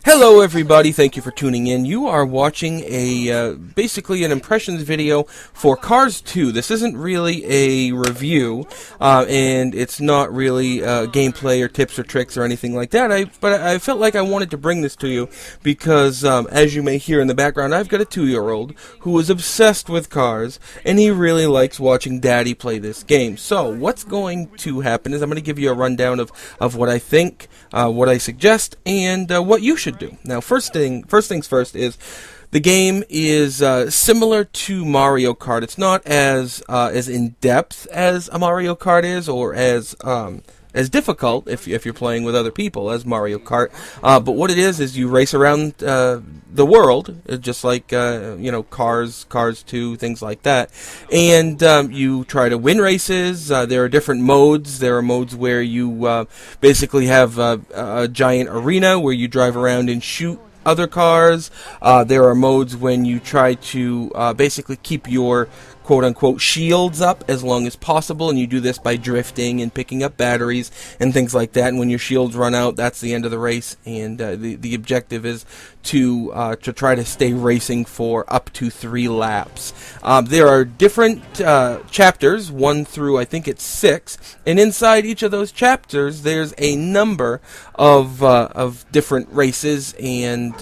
Hello everybody, thank you for tuning in. You are watching a basically an impressions video for Cars 2. This isn't really a review, and it's not really gameplay or tips or tricks or anything like that. But I felt like I wanted to bring this to you because, as you may hear in the background, I've got a 2-year-old who is obsessed with cars, and he really likes watching Daddy play this game. So what's going to happen is I'm going to give you a rundown of what I think, what I suggest, and what you should do. Now, first things first is the game is similar to Mario Kart. It's not as in depth as a Mario Kart is, or as difficult if you're playing with other people as Mario Kart. But what it is you race around the world, just like Cars 2, things like that, and you try to win races. There are different modes. There are modes where you basically have a giant arena where you drive around and shoot other cars. There are modes when you try to basically keep your quote-unquote shields up as long as possible, and you do this by drifting and picking up batteries and things like that. And when your shields run out, that's the end of the race, and the objective is to try to stay racing for up to 3 laps. There are different chapters, 1 through I think it's 6, and inside each of those chapters there's a number of different races and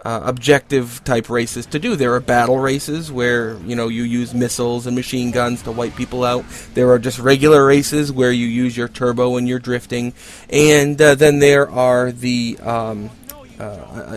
objective type races to do. There are battle races where you use missiles and machine guns to wipe people out. There are just regular races where you use your turbo and your drifting, and then there are the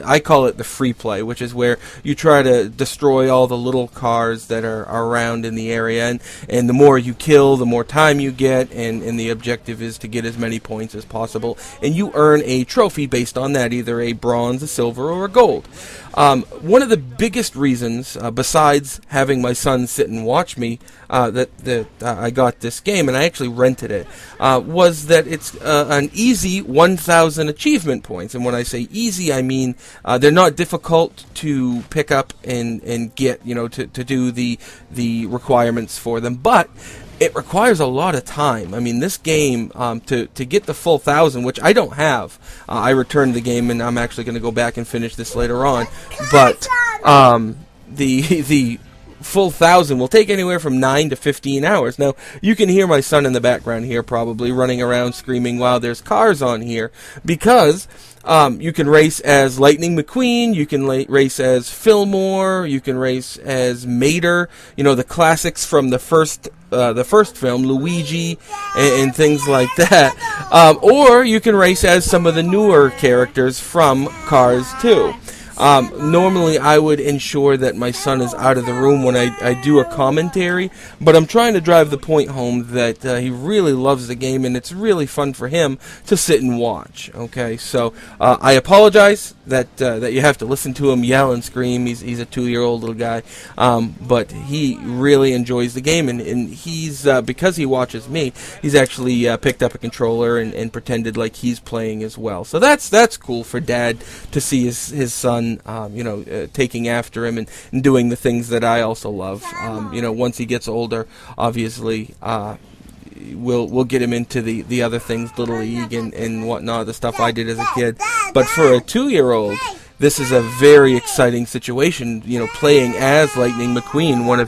I call it the free play, which is where you try to destroy all the little cars that are around in the area, and the more you kill, the more time you get, and the objective is to get as many points as possible, and you earn a trophy based on that, either a bronze, a silver, or a gold. One of the biggest reasons, besides having my son sit and watch me, that I got this game, and I actually rented it, was that it's an easy 1,000 achievement points. And when I say easy, I mean they're not difficult to pick up and get, to do the requirements for them, but it requires a lot of time. I mean, this game, to get the full 1,000, which I don't have, I returned the game, and I'm actually going to go back and finish this later on, but the full 1,000 will take anywhere from 9 to 15 hours. Now, you can hear my son in the background here probably running around screaming while there's cars on here, because you can race as Lightning McQueen, you can race as Fillmore, you can race as Mater, the classics from the first film, Luigi, and things like that. Or you can race as some of the newer characters from Cars 2. Normally I would ensure that my son is out of the room when I do a commentary, but I'm trying to drive the point home that he really loves the game, and it's really fun for him to sit and watch. Okay, so I apologize that you have to listen to him yell and scream. He's a 2-year-old little guy, but he really enjoys the game, and he's because he watches me, he's actually picked up a controller and pretended like he's playing as well. So that's cool for Dad to see his son taking after him and doing the things that I also love. Once he gets older, obviously, we'll get him into the other things, Little League and whatnot, the stuff I did as a kid. But for a 2-year-old, this is a very exciting situation, playing as Lightning McQueen, one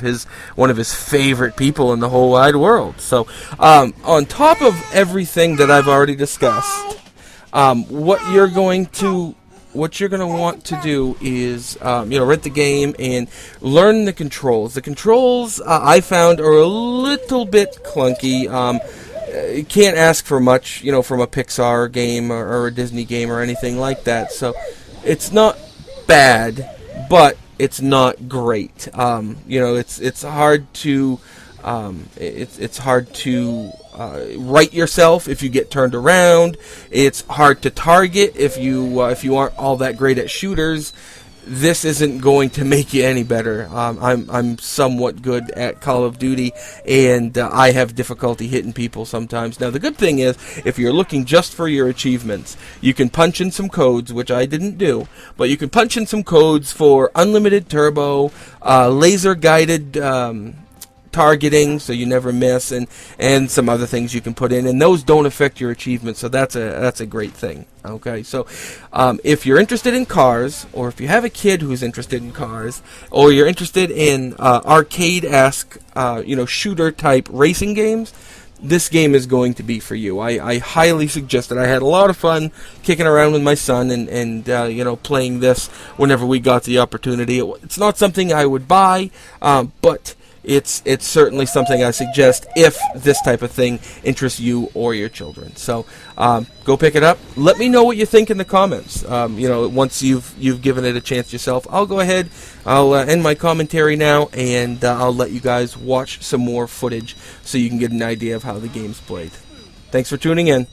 of his favorite people in the whole wide world. So, on top of everything that I've already discussed, what you're going to want to do is, rent the game and learn the controls. The controls, I found, are a little bit clunky. You can't ask for much, from a Pixar game or a Disney game or anything like that. So it's not bad, but it's not great. It's hard to it's hard to right yourself if you get turned around. It's hard to target if you aren't all that great at shooters. This isn't going to make you any better. I'm somewhat good at Call of Duty, and I have difficulty hitting people sometimes. Now, the good thing is, if you're looking just for your achievements, you can punch in some codes, which I didn't do, but you can punch in some codes for unlimited turbo, laser-guided targeting, so you never miss, and some other things you can put in, and those don't affect your achievements, so that's a great thing. Okay, so if you're interested in cars, or if you have a kid who's interested in cars, or you're interested in arcade-esque, shooter-type racing games, this game is going to be for you. I highly suggest it. I had a lot of fun kicking around with my son and playing this whenever we got the opportunity. It's not something I would buy, but it's certainly something I suggest if this type of thing interests you or your children. So go pick it up. Let me know what you think in the comments. Once you've given it a chance yourself, I'll go ahead. I'll end my commentary now, and I'll let you guys watch some more footage so you can get an idea of how the game's played. Thanks for tuning in.